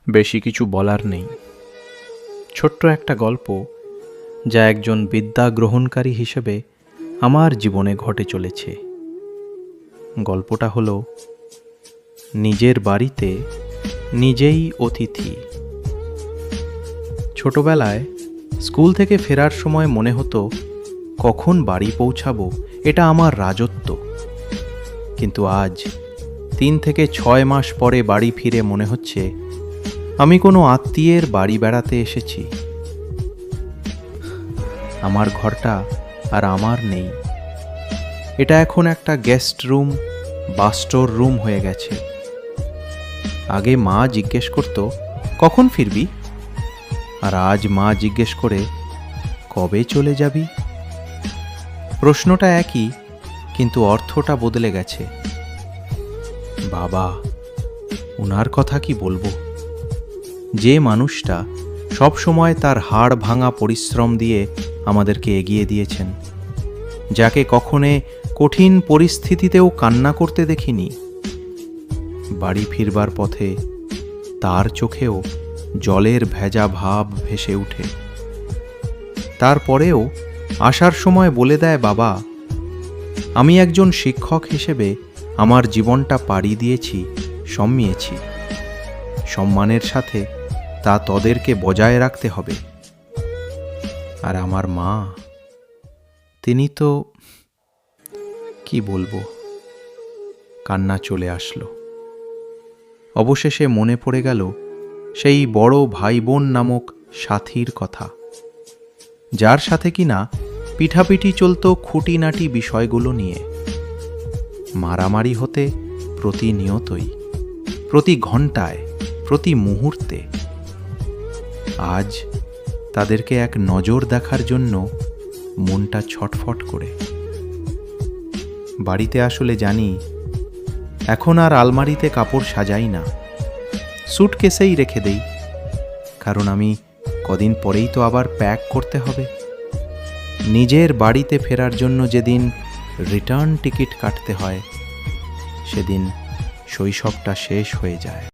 বেশি কিছু বলার নেই। ছোট্ট একটা গল্প যা একজন বিদ্যা গ্রহণকারী হিসেবে আমার জীবনে ঘটে চলেছে। গল্পটা হলো নিজের বাড়িতে নিজেই অতিথি। ছোটবেলায় স্কুল থেকে ফেরার সময় মনে হতো কখন বাড়ি পৌঁছাবো, এটা আমার রাজত্ব। কিন্তু আজ 3 থেকে 6 মাস পরে বাড়ি ফিরে মনে হচ্ছে আমি কোনো আত্মীয়ের বাড়ি বেড়াতে এসেছি। আমার ঘরটা আর আমার নেই। এটা এখন একটা গেস্ট রুম বা স্টোর রুম হয়ে গেছে। আগে মা জিজ্ঞেস করতো কখন ফিরবি, আর আজ মা জিজ্ঞেস করে কবে চলে যাবি। প্রশ্নটা একই, কিন্তু অর্থটা বদলে গেছে। বাবা, ওনার কথা কি বলবো? যে মানুষটা সব সময় তার হাড় ভাঙা পরিশ্রম দিয়ে আমাদেরকে এগিয়ে দিয়েছেন, যাকে কখনো কঠিন পরিস্থিতিতেও কান্না করতে দেখিনি। বাড়ি ফিরবার পথে তার চোখেও জলের ভেজা ভাব ভেসে ওঠে। তারপরেও আসার সময় বলে দেয়, বাবা, আমি একজন শিক্ষক হিসেবে আমার জীবনটা পাড়ি দিয়েছি, সম্মিয়েছি। সম্মানের সাথে তা তোদেরকে বজায় রাখতে হবে। আর আমার মা, তিনি তো কি বলবো, কান্না চলে আসলো। অবশেষে মনে পড়ে গেল সেই বড় ভাই বোন নামক সাথীর কথা, যার সাথে কিনা পিঠাপিঠি চলতো খুঁটিনাটি বিষয়গুলো নিয়ে। মারামারি হতে প্রতিনিয়তই, প্রতি ঘন্টায়, প্রতি মুহূর্তে। আজ তাদেরকে এক নজর দেখার জন্য মনটা ছটফট করে। বাড়িতে আসলে জানি এখন আর আলমারিতে কাপড় সাজাই না, স্যুটকেসেই রেখে দেই। কারণ আমি কদিন পরেই তো আবার প্যাক করতে হবে। নিজের বাড়িতে ফেরার জন্য যেদিন রিটার্ন টিকিট কাটতে হয়, সেদিন শৈশবটা শেষ হয়ে যায়।